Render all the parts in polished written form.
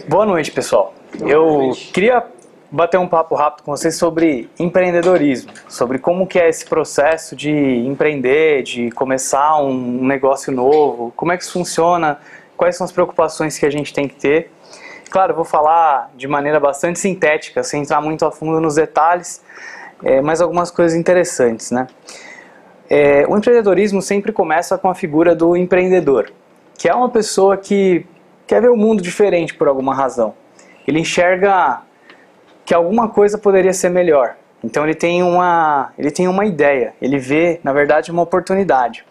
Boa noite, pessoal. Eu queria bater um papo rápido com vocês sobre empreendedorismo, sobre como que é esse processo de empreender, de começar um negócio novo, como é que isso funciona, quais são as preocupações que a gente tem que ter. Claro, eu vou falar de maneira bastante sintética, sem entrar muito a fundo nos detalhes, mas algumas coisas interessantes, né? O empreendedorismo sempre começa com a figura do empreendedor, que é uma pessoa que quer ver o mundo diferente por alguma razão. Ele enxerga que alguma coisa poderia ser melhor. Então ele tem uma ideia, ele vê, na verdade, uma oportunidade.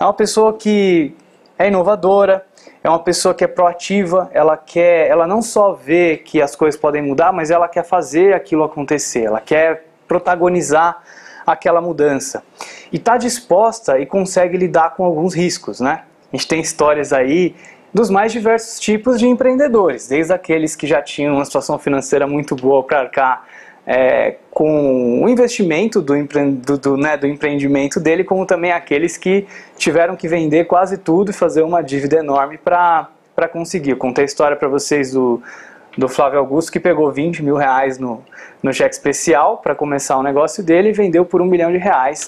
É uma pessoa que é inovadora, é uma pessoa que é proativa, ela não só vê que as coisas podem mudar, mas ela quer fazer aquilo acontecer, ela quer protagonizar aquela mudança. E está disposta e consegue lidar com alguns riscos, né? A gente tem histórias aí dos mais diversos tipos de empreendedores, desde aqueles que já tinham uma situação financeira muito boa para arcar com o investimento do empreendimento dele, como também aqueles que tiveram que vender quase tudo e fazer uma dívida enorme para conseguir. Eu contei a história para vocês do Flávio Augusto, que pegou 20 mil reais no cheque especial para começar o negócio dele e vendeu por R$1 milhão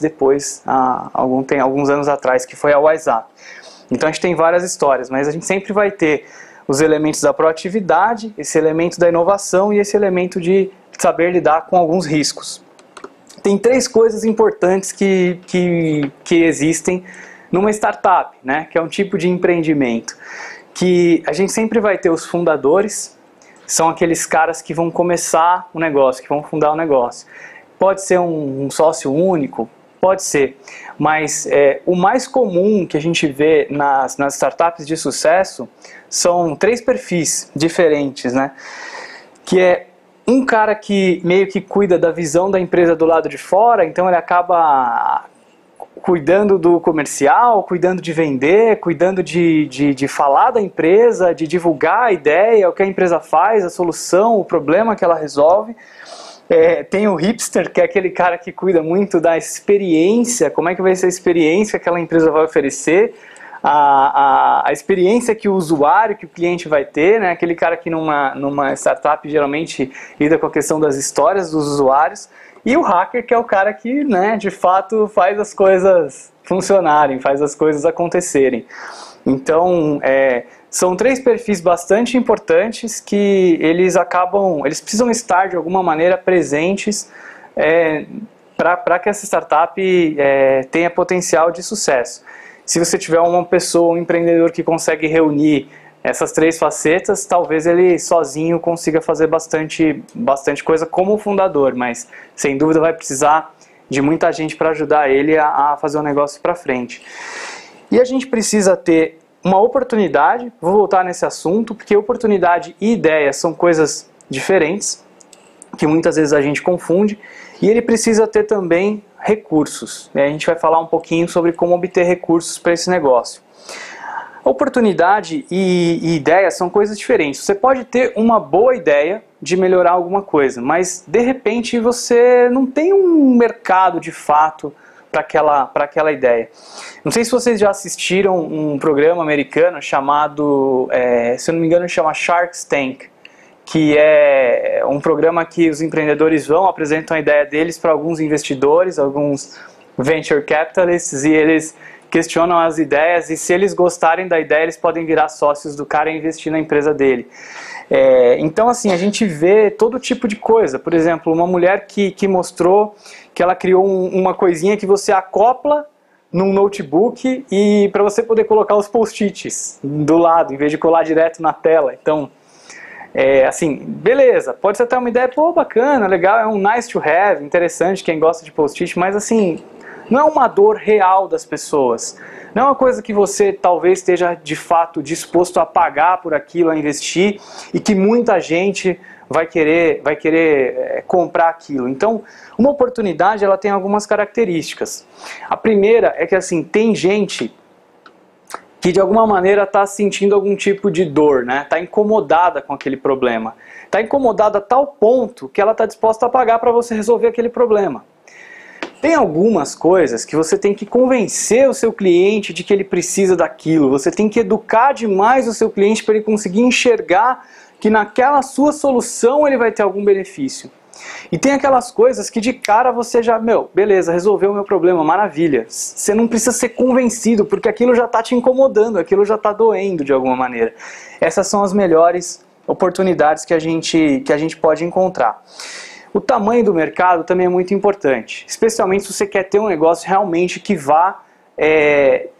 depois, alguns anos atrás, que foi a WhatsApp. Então a gente tem várias histórias, mas a gente sempre vai ter os elementos da proatividade, esse elemento da inovação e esse elemento de saber lidar com alguns riscos. Tem três coisas importantes que existem numa startup, né? Que é um tipo de empreendimento. Que a gente sempre vai ter os fundadores, são aqueles caras que vão começar o negócio, que vão fundar o negócio. Pode ser um sócio único, pode ser, mas o mais comum que a gente vê nas startups de sucesso são três perfis diferentes, né? Que é um cara que meio que cuida da visão da empresa do lado de fora, então ele acaba cuidando do comercial, cuidando de vender, cuidando de falar da empresa, de divulgar a ideia, o que a empresa faz, a solução, o problema que ela resolve. Tem o hipster, que é aquele cara que cuida muito da experiência, como é que vai ser a experiência que aquela empresa vai oferecer, a experiência que o usuário, que o cliente vai ter, né? Aquele cara que numa startup geralmente lida com a questão das histórias dos usuários, e o hacker, que é o cara que, né, de fato faz as coisas funcionarem, faz as coisas acontecerem. Então, são três perfis bastante importantes que eles precisam estar de alguma maneira presentes para que essa startup tenha potencial de sucesso. Se você tiver uma pessoa, um empreendedor que consegue reunir essas três facetas, talvez ele sozinho consiga fazer bastante coisa como fundador, mas sem dúvida vai precisar de muita gente para ajudar ele a fazer o negócio para frente. E a gente precisa ter uma oportunidade, vou voltar nesse assunto, porque oportunidade e ideia são coisas diferentes, que muitas vezes a gente confunde, e ele precisa ter também recursos. A gente vai falar um pouquinho sobre como obter recursos para esse negócio. Oportunidade e ideia são coisas diferentes. Você pode ter uma boa ideia de melhorar alguma coisa, mas de repente você não tem um mercado de fato para aquela ideia. Não sei se vocês já assistiram um programa americano chamado, se eu não me engano, chama Shark Tank, que é um programa que os empreendedores apresentam a ideia deles para alguns investidores, alguns venture capitalists, e eles questionam as ideias, e se eles gostarem da ideia, eles podem virar sócios do cara e investir na empresa dele. Então, assim, a gente vê todo tipo de coisa. Por exemplo, uma mulher que mostrou que ela criou uma coisinha que você acopla num notebook e para você poder colocar os post-its do lado, em vez de colar direto na tela. Então, assim, beleza, pode ser até uma ideia, pô, bacana, legal, é um nice to have, interessante, quem gosta de post-it, mas assim, não é uma dor real das pessoas. Não é uma coisa que você talvez esteja de fato disposto a pagar por aquilo, a investir, e que muita gente vai querer comprar aquilo. Então, uma oportunidade, ela tem algumas características. A primeira é que, assim, tem gente que de alguma maneira está sentindo algum tipo de dor, né? Está incomodada com aquele problema. Está incomodada a tal ponto que ela está disposta a pagar para você resolver aquele problema. Tem algumas coisas que você tem que convencer o seu cliente de que ele precisa daquilo. Você tem que educar demais o seu cliente para ele conseguir enxergar que naquela sua solução ele vai ter algum benefício. E tem aquelas coisas que de cara você já, beleza, resolveu o meu problema, maravilha. Você não precisa ser convencido, porque aquilo já está te incomodando, aquilo já está doendo de alguma maneira. Essas são as melhores oportunidades que a gente pode encontrar. O tamanho do mercado também é muito importante, especialmente se você quer ter um negócio realmente que vá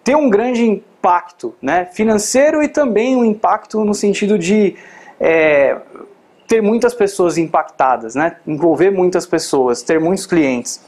ter um grande impacto, né, financeiro, e também um impacto no sentido de ter muitas pessoas impactadas, né, envolver muitas pessoas, ter muitos clientes.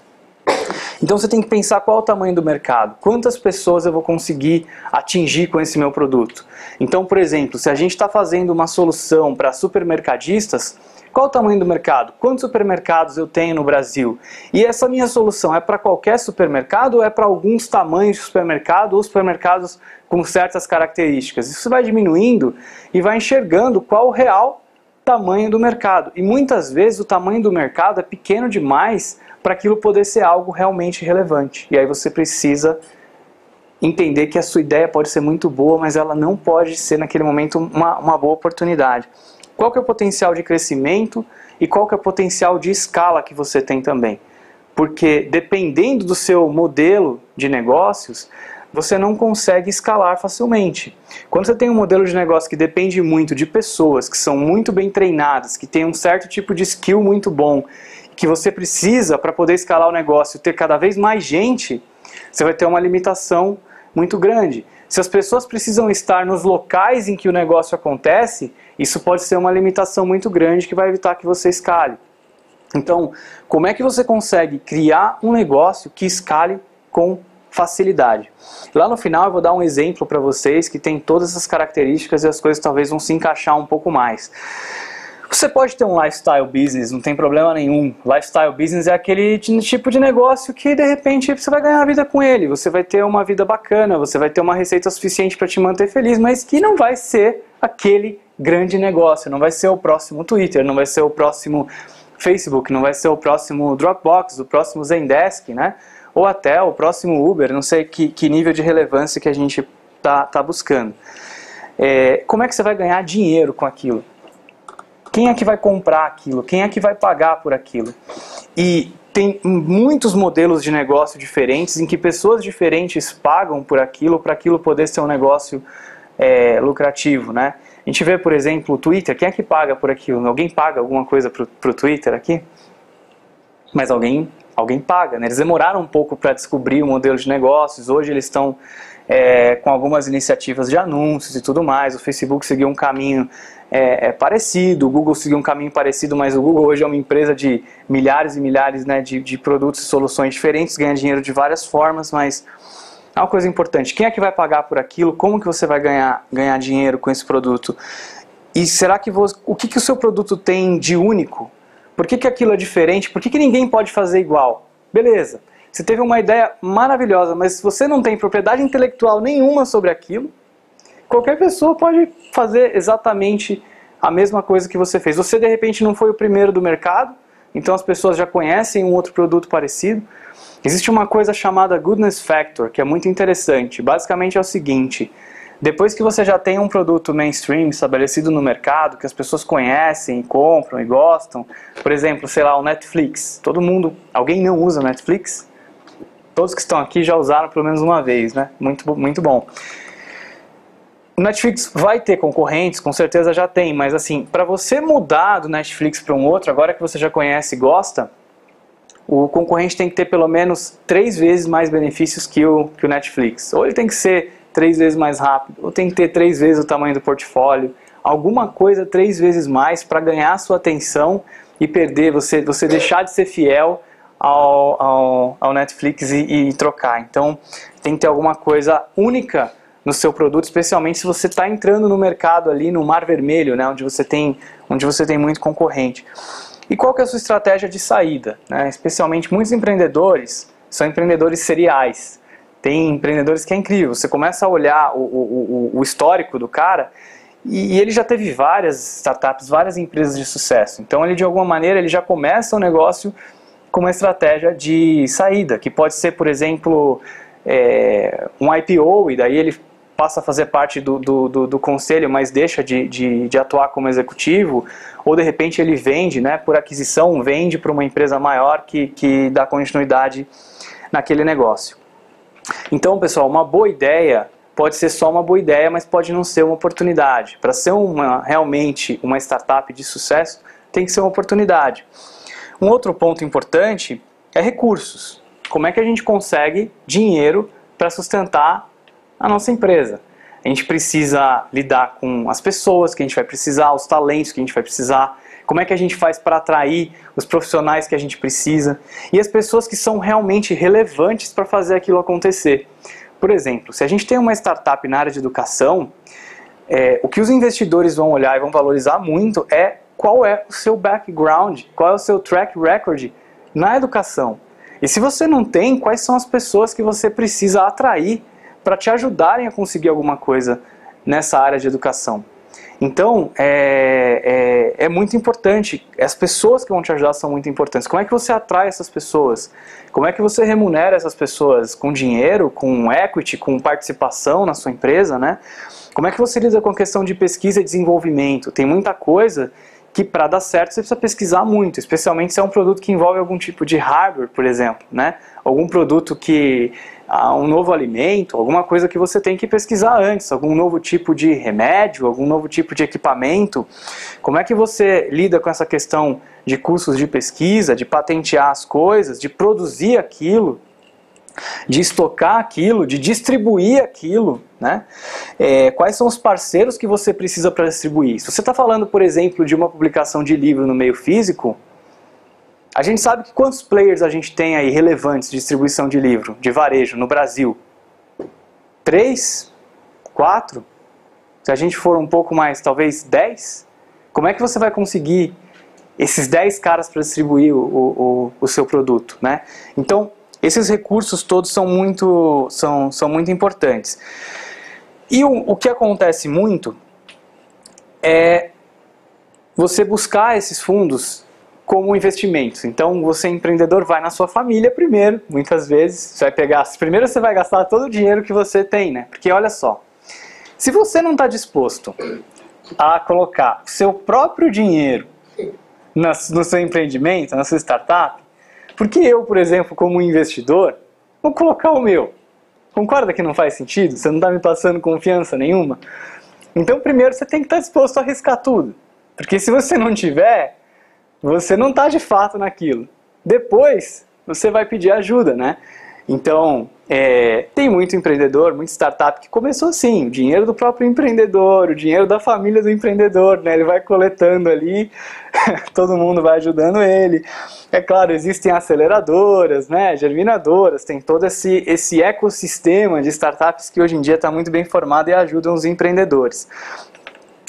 Então você tem que pensar qual é o tamanho do mercado, quantas pessoas eu vou conseguir atingir com esse meu produto. Então, por exemplo, se a gente está fazendo uma solução para supermercadistas, qual o tamanho do mercado? Quantos supermercados eu tenho no Brasil? E essa minha solução é para qualquer supermercado ou é para alguns tamanhos de supermercado ou supermercados com certas características? Isso vai diminuindo e vai enxergando qual o real tamanho do mercado. E muitas vezes o tamanho do mercado é pequeno demais para aquilo poder ser algo realmente relevante. E aí você precisa entender que a sua ideia pode ser muito boa, mas ela não pode ser naquele momento uma boa oportunidade. Qual que é o potencial de crescimento e qual que é o potencial de escala que você tem também? Porque dependendo do seu modelo de negócios, você não consegue escalar facilmente. Quando você tem um modelo de negócio que depende muito de pessoas que são muito bem treinadas, que têm um certo tipo de skill muito bom, que você precisa para poder escalar o negócio, ter cada vez mais gente, você vai ter uma limitação muito grande. Se as pessoas precisam estar nos locais em que o negócio acontece, isso pode ser uma limitação muito grande que vai evitar que você escale. Então, como é que você consegue criar um negócio que escale com facilidade? Lá no final eu vou dar um exemplo para vocês que tem todas essas características e as coisas talvez vão se encaixar um pouco mais. Você pode ter um lifestyle business, não tem problema nenhum. Lifestyle business é aquele tipo de negócio que de repente você vai ganhar a vida com ele, você vai ter uma vida bacana, você vai ter uma receita suficiente para te manter feliz, mas que não vai ser aquele grande negócio, não vai ser o próximo Twitter, não vai ser o próximo Facebook, não vai ser o próximo Dropbox, o próximo Zendesk, né? Ou até o próximo Uber, não sei que nível de relevância que a gente tá buscando. Como é que você vai ganhar dinheiro com aquilo? Quem é que vai comprar aquilo? Quem é que vai pagar por aquilo? E tem muitos modelos de negócio diferentes em que pessoas diferentes pagam por aquilo para aquilo poder ser um negócio lucrativo, né? A gente vê, por exemplo, o Twitter. Quem é que paga por aquilo? Alguém paga alguma coisa pro Twitter aqui? Mas alguém paga, né? Eles demoraram um pouco para descobrir o modelo de negócios. Hoje eles estão com algumas iniciativas de anúncios e tudo mais. O Facebook seguiu um caminho parecido, o Google seguiu um caminho parecido, mas o Google hoje é uma empresa de milhares e milhares, né, de produtos e soluções diferentes, ganha dinheiro de várias formas, mas é uma coisa importante. Quem é que vai pagar por aquilo? Como que você vai ganhar dinheiro com esse produto? E será que o que o seu produto tem de único? Por que aquilo é diferente? Por que ninguém pode fazer igual? Beleza, você teve uma ideia maravilhosa, mas se você não tem propriedade intelectual nenhuma sobre aquilo, qualquer pessoa pode fazer exatamente a mesma coisa que você fez. Você de repente não foi o primeiro do mercado, então as pessoas já conhecem um outro produto parecido. Existe uma coisa chamada Goodness Factor, que é muito interessante. Basicamente é o seguinte: depois que você já tem um produto mainstream estabelecido no mercado, que as pessoas conhecem, compram e gostam, por exemplo, sei lá, o Netflix. Alguém não usa o Netflix? Todos que estão aqui já usaram pelo menos uma vez, né? Muito, muito bom. O Netflix vai ter concorrentes, com certeza já tem, mas assim, para você mudar do Netflix para um outro, agora que você já conhece e gosta, o concorrente tem que ter pelo menos 3 vezes mais benefícios que o Netflix. Ou ele tem que ser 3 vezes mais rápido, ou tem que ter 3 vezes o tamanho do portfólio, alguma coisa 3 vezes mais para ganhar a sua atenção e perder, você deixar de ser fiel ao Netflix e trocar. Então tem que ter alguma coisa única no seu produto, especialmente se você está entrando no mercado ali no mar vermelho, né, onde você tem muito concorrente. E qual que é a sua estratégia de saída? Né? Especialmente muitos empreendedores são empreendedores seriais. Tem empreendedores que é incrível, você começa a olhar o histórico do cara e ele já teve várias startups, várias empresas de sucesso. Então ele de alguma maneira ele já começa o negócio com uma estratégia de saída, que pode ser, por exemplo, um IPO, e daí ele passa a fazer parte do conselho, mas deixa de atuar como executivo, ou de repente ele vende, né, por aquisição, vende para uma empresa maior que dá continuidade naquele negócio. Então, pessoal, uma boa ideia pode ser só uma boa ideia, mas pode não ser uma oportunidade. Para ser realmente uma startup de sucesso, tem que ser uma oportunidade. Um outro ponto importante é recursos. Como é que a gente consegue dinheiro para sustentar a nossa empresa? A gente precisa lidar com as pessoas que a gente vai precisar, os talentos que a gente vai precisar, como é que a gente faz para atrair os profissionais que a gente precisa e as pessoas que são realmente relevantes para fazer aquilo acontecer. Por exemplo, se a gente tem uma startup na área de educação, o que os investidores vão olhar e vão valorizar muito é qual é o seu background, qual é o seu track record na educação. E se você não tem, quais são as pessoas que você precisa atrair para te ajudarem a conseguir alguma coisa nessa área de educação. Então, é muito importante, as pessoas que vão te ajudar são muito importantes. Como é que você atrai essas pessoas? Como é que você remunera essas pessoas? Com dinheiro, com equity, com participação na sua empresa, né? Como é que você lida com a questão de pesquisa e desenvolvimento? Tem muita coisa que para dar certo você precisa pesquisar muito, especialmente se é um produto que envolve algum tipo de hardware, por exemplo, né? Algum produto que um novo alimento, alguma coisa que você tem que pesquisar antes, algum novo tipo de remédio, algum novo tipo de equipamento. Como é que você lida com essa questão de custos de pesquisa, de patentear as coisas, de produzir aquilo, de estocar aquilo, de distribuir aquilo, né? Quais são os parceiros que você precisa para distribuir? Se você está falando, por exemplo, de uma publicação de livro no meio físico, a gente sabe que quantos players a gente tem aí relevantes de distribuição de livro, de varejo, no Brasil? 3? 4? Se a gente for um pouco mais, talvez 10? Como é que você vai conseguir esses 10 caras para distribuir o seu produto, né? Então, esses recursos todos são muito importantes. E o que acontece muito é você buscar esses fundos como investimentos. Então, você empreendedor vai na sua família primeiro, muitas vezes. Você vai pegar, primeiro você vai gastar todo o dinheiro que você tem, né? Porque olha só, se você não está disposto a colocar o seu próprio dinheiro no seu empreendimento, na sua startup, porque eu, por exemplo, como investidor, vou colocar o meu. Concorda que não faz sentido? Você não está me passando confiança nenhuma? Então, primeiro você tem que estar disposto a arriscar tudo. Porque se você não tiver, você não está de fato naquilo. Depois, você vai pedir ajuda, né? Então, tem muito empreendedor, muita startup que começou assim, o dinheiro do próprio empreendedor, o dinheiro da família do empreendedor, né? Ele vai coletando ali, todo mundo vai ajudando ele. É claro, existem aceleradoras, né? Germinadoras, tem todo esse ecossistema de startups que hoje em dia está muito bem formado e ajudam os empreendedores.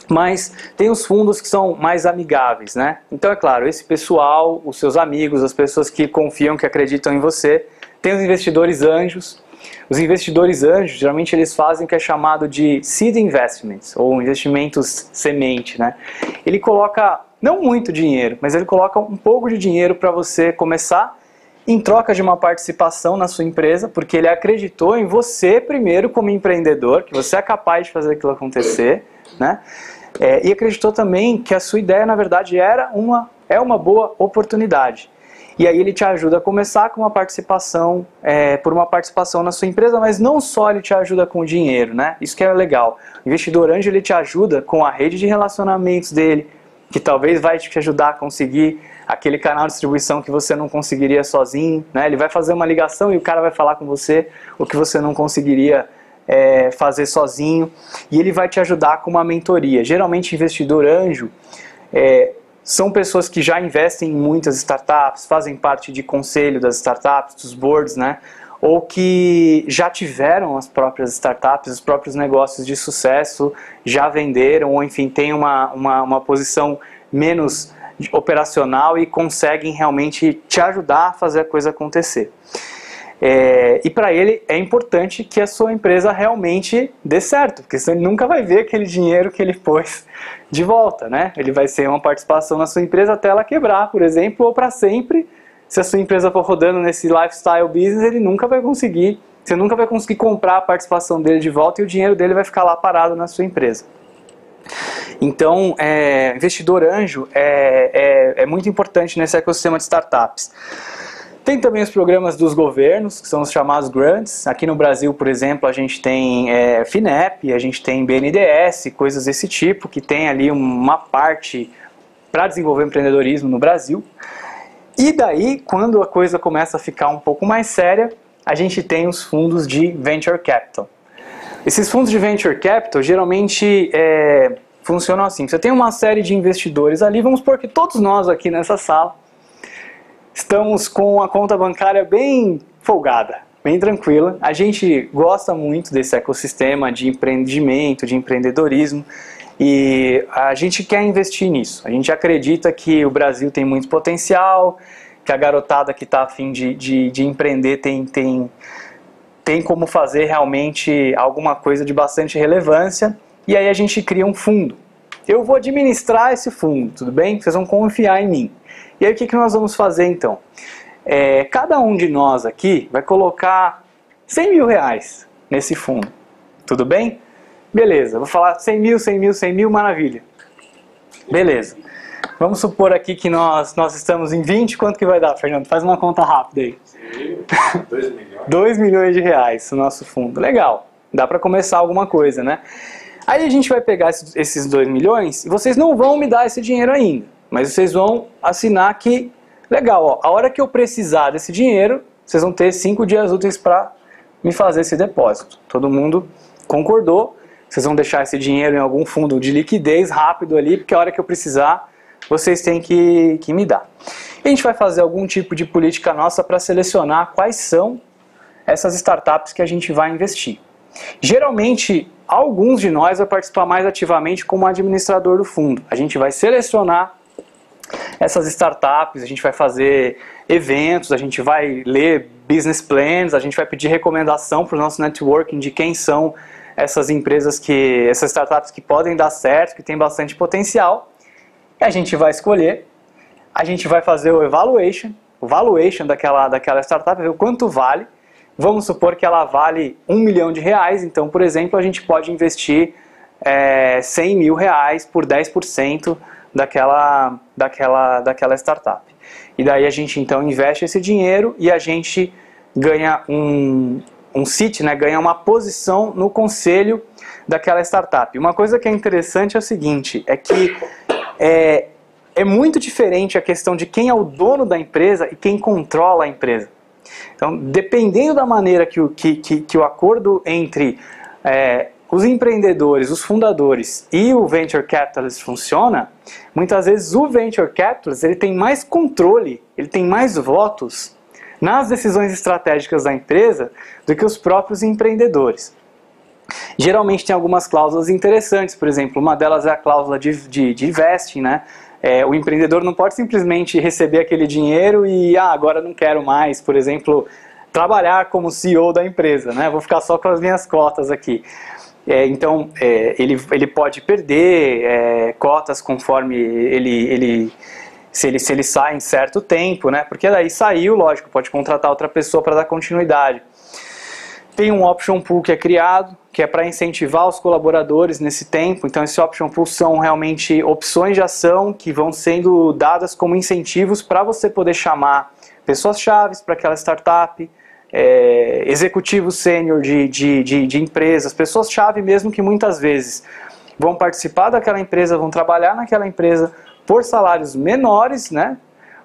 Mas tem os fundos que são mais amigáveis, né? Então, é claro, esse pessoal, os seus amigos, as pessoas que confiam, que acreditam em você. Tem os investidores anjos. Os investidores anjos, geralmente eles fazem o que é chamado de seed investments, ou investimentos semente, né? Ele coloca, não muito dinheiro, mas ele coloca um pouco de dinheiro para você começar, em troca de uma participação na sua empresa, porque ele acreditou em você primeiro como empreendedor, que você é capaz de fazer aquilo acontecer, né? E acreditou também que a sua ideia, na verdade, é uma boa oportunidade. E aí ele te ajuda a começar com uma participação, por uma participação na sua empresa, mas não só ele te ajuda com o dinheiro, né? Isso que é legal. O investidor anjo, ele te ajuda com a rede de relacionamentos dele, que talvez vai te ajudar a conseguir aquele canal de distribuição que você não conseguiria sozinho, né? Ele vai fazer uma ligação e o cara vai falar com você o que você não conseguiria fazer sozinho, e ele vai te ajudar com uma mentoria. Geralmente investidor anjo são pessoas que já investem em muitas startups, fazem parte de conselho das startups, dos boards, né? Ou que já tiveram as próprias startups, os próprios negócios de sucesso, já venderam, ou enfim, tem uma posição menos operacional e conseguem realmente te ajudar a fazer a coisa acontecer. E para ele é importante que a sua empresa realmente dê certo, porque senão ele nunca vai ver aquele dinheiro que ele pôs de volta, né? Ele vai ser uma participação na sua empresa até ela quebrar, por exemplo, ou para sempre. Se a sua empresa for rodando nesse lifestyle business, ele nunca vai conseguir você nunca vai conseguir comprar a participação dele de volta e o dinheiro dele vai ficar lá parado na sua empresa. Então, investidor anjo é muito importante nesse ecossistema de startups. Tem também os programas dos governos, que são os chamados grants. Aqui no Brasil, por exemplo, a gente tem FINEP, a gente tem BNDES, coisas desse tipo, que tem ali uma parte para desenvolver empreendedorismo no Brasil. E daí, quando a coisa começa a ficar um pouco mais séria, a gente tem os fundos de Venture Capital. Esses fundos de Venture Capital, geralmente, funcionam assim. Você tem uma série de investidores ali, vamos supor que todos nós aqui nessa sala estamos com a conta bancária bem folgada, bem tranquila. A gente gosta muito desse ecossistema de empreendimento, de empreendedorismo, e a gente quer investir nisso. A gente acredita que o Brasil tem muito potencial, que a garotada que está a fim de empreender tem como fazer realmente alguma coisa de bastante relevância, e aí a gente cria um fundo. Eu vou administrar esse fundo, tudo bem? Vocês vão confiar em mim. E aí o que nós vamos fazer então? Cada um de nós aqui vai colocar 100 mil reais nesse fundo, tudo bem? Beleza, vou falar 100 mil, 100 mil, 100 mil, maravilha. Beleza. Vamos supor aqui que nós estamos em 20, quanto que vai dar, Fernando? Faz uma conta rápida aí. 2 milhões. 2 milhões de reais no nosso fundo. Legal, dá para começar alguma coisa, né? Aí a gente vai pegar esses 2 milhões e vocês não vão me dar esse dinheiro ainda, mas vocês vão assinar que, legal, ó, a hora que eu precisar desse dinheiro, vocês vão ter 5 dias úteis para me fazer esse depósito. Todo mundo concordou, vocês vão deixar esse dinheiro em algum fundo de liquidez rápido ali, porque a hora que eu precisar, vocês têm que me dar. E a gente vai fazer algum tipo de política nossa para selecionar quais são essas startups que a gente vai investir. Geralmente, alguns de nós vão participar mais ativamente como administrador do fundo. A gente vai selecionar essas startups, a gente vai fazer eventos, a gente vai ler business plans, a gente vai pedir recomendação para o nosso networking de quem são essas empresas, essas startups que podem dar certo, que têm bastante potencial. E a gente vai escolher, a gente vai fazer o valuation daquela startup, ver o quanto vale. Vamos supor que ela vale 1 milhão de reais, então, por exemplo, a gente pode investir 100 mil reais por 10% daquela startup. E daí a gente então investe esse dinheiro e a gente ganha um seat, né, ganha uma posição no conselho daquela startup. Uma coisa que é interessante é o seguinte, é que é muito diferente a questão de quem é o dono da empresa e quem controla a empresa. Então, dependendo da maneira que o acordo entre os empreendedores, os fundadores e o Venture Capitalist funciona, muitas vezes o Venture Capitalist ele tem mais controle, ele tem mais votos nas decisões estratégicas da empresa do que os próprios empreendedores. Geralmente tem algumas cláusulas interessantes, por exemplo, uma delas é a cláusula de vesting, né? O empreendedor não pode simplesmente receber aquele dinheiro e agora não quero mais, por exemplo, trabalhar como CEO da empresa, né? Vou ficar só com as minhas cotas aqui. Então, ele pode perder cotas conforme se ele sai em certo tempo, né? Porque daí saiu, lógico, pode contratar outra pessoa para dar continuidade. Tem um option pool que é criado, que é para incentivar os colaboradores nesse tempo. Então, esse option pool são realmente opções de ação que vão sendo dadas como incentivos para você poder chamar pessoas-chave para aquela startup, executivos sênior de empresas, pessoas-chave mesmo que muitas vezes vão participar daquela empresa, vão trabalhar naquela empresa por salários menores, né?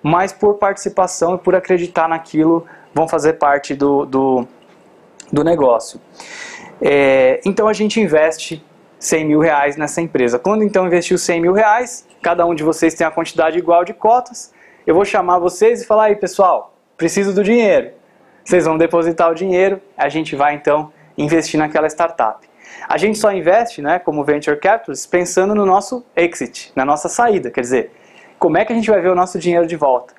Mas por participação e por acreditar naquilo, vão fazer parte do negócio. Então a gente investe 100 mil reais nessa empresa. Quando então investiu 100 mil reais, cada um de vocês tem a quantidade igual de cotas, eu vou chamar vocês e falar, aí pessoal, preciso do dinheiro. Vocês vão depositar o dinheiro, a gente vai então investir naquela startup. A gente só investe, né, como Venture Capitalist, pensando no nosso exit, na nossa saída, quer dizer, como é que a gente vai ver o nosso dinheiro de volta?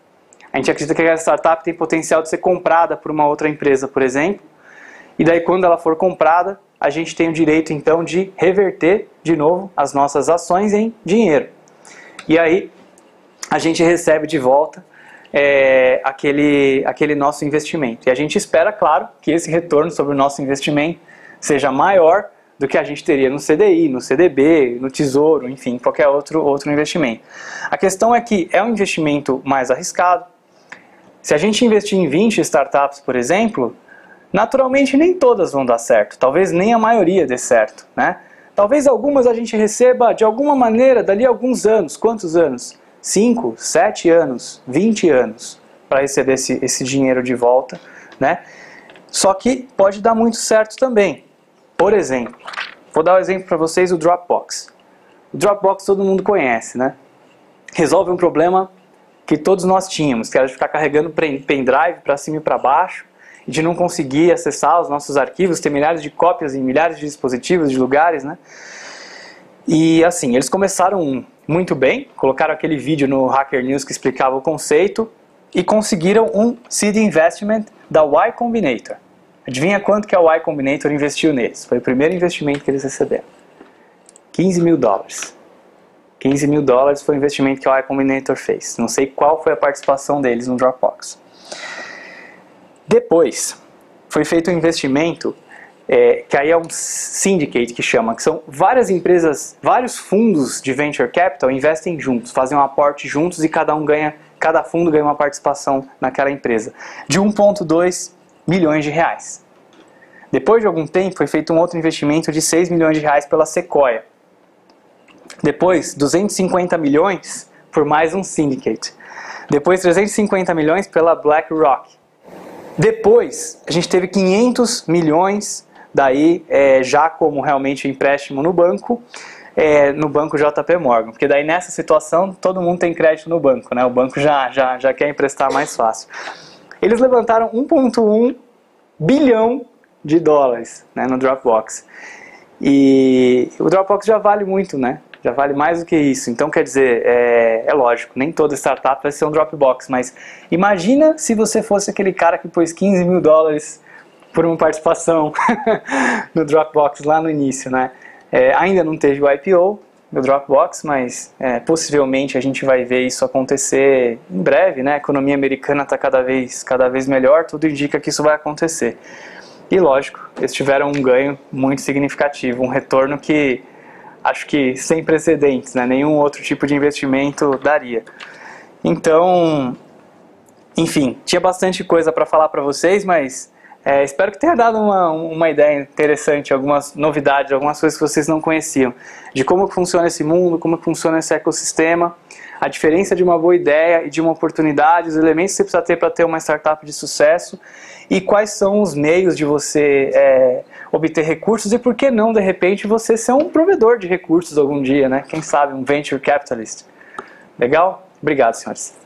A gente acredita que aquela startup tem potencial de ser comprada por uma outra empresa, por exemplo, e daí quando ela for comprada, a gente tem o direito então de reverter de novo as nossas ações em dinheiro. E aí a gente recebe de volta aquele nosso investimento. E a gente espera, claro, que esse retorno sobre o nosso investimento seja maior do que a gente teria no CDI, no CDB, no Tesouro, enfim, qualquer outro investimento. A questão é que é um investimento mais arriscado. Se a gente investir em 20 startups, por exemplo, naturalmente nem todas vão dar certo, talvez nem a maioria dê certo, né? Talvez algumas a gente receba de alguma maneira dali a alguns anos. Quantos anos? 5, 7 anos, 20 anos para receber esse dinheiro de volta, né? Só que pode dar muito certo também. Por exemplo, vou dar um exemplo para vocês, o Dropbox. O Dropbox todo mundo conhece, né? Resolve um problema que todos nós tínhamos, que era de ficar carregando pendrive para cima e para baixo, e de não conseguir acessar os nossos arquivos, ter milhares de cópias em milhares de dispositivos, de lugares, né? E assim, eles começaram muito bem, colocaram aquele vídeo no Hacker News que explicava o conceito, e conseguiram um seed investment da Y Combinator. Adivinha quanto que a Y Combinator investiu neles? Foi o primeiro investimento que eles receberam. $15 mil. $15 mil foi o investimento que a Y Combinator fez. Não sei qual foi a participação deles no Dropbox. Depois, foi feito um investimento, que aí é um syndicate que chama, que são várias empresas, vários fundos de venture capital investem juntos, fazem um aporte juntos e cada fundo ganha uma participação naquela empresa, de 1,2 milhões de reais. Depois de algum tempo, foi feito um outro investimento de 6 milhões de reais pela Sequoia. Depois, 250 milhões por mais um syndicate. Depois, 350 milhões pela BlackRock. Depois, a gente teve 500 milhões, daí já como realmente empréstimo no banco JP Morgan. Porque daí nessa situação, todo mundo tem crédito no banco, né? O banco já quer emprestar mais fácil. Eles levantaram 1,1 bilhão de dólares, né, no Dropbox. E o Dropbox já vale muito, né? Já vale mais do que isso. Então, quer dizer, é lógico, nem toda startup vai ser um Dropbox, mas imagina se você fosse aquele cara que pôs $15 mil por uma participação no Dropbox lá no início, né? Ainda não teve o IPO do Dropbox, mas possivelmente a gente vai ver isso acontecer em breve, né? A economia americana está cada vez melhor, tudo indica que isso vai acontecer. E lógico, eles tiveram um ganho muito significativo, um retorno que acho que sem precedentes, né? Nenhum outro tipo de investimento daria. Então, enfim, tinha bastante coisa para falar para vocês, mas espero que tenha dado uma ideia interessante, algumas novidades, algumas coisas que vocês não conheciam, de como funciona esse mundo, como funciona esse ecossistema, a diferença de uma boa ideia e de uma oportunidade, os elementos que você precisa ter para ter uma startup de sucesso e quais são os meios de você obter recursos e por que não, de repente, você ser um provedor de recursos algum dia, né? Quem sabe, um venture capitalist. Legal? Obrigado, senhores.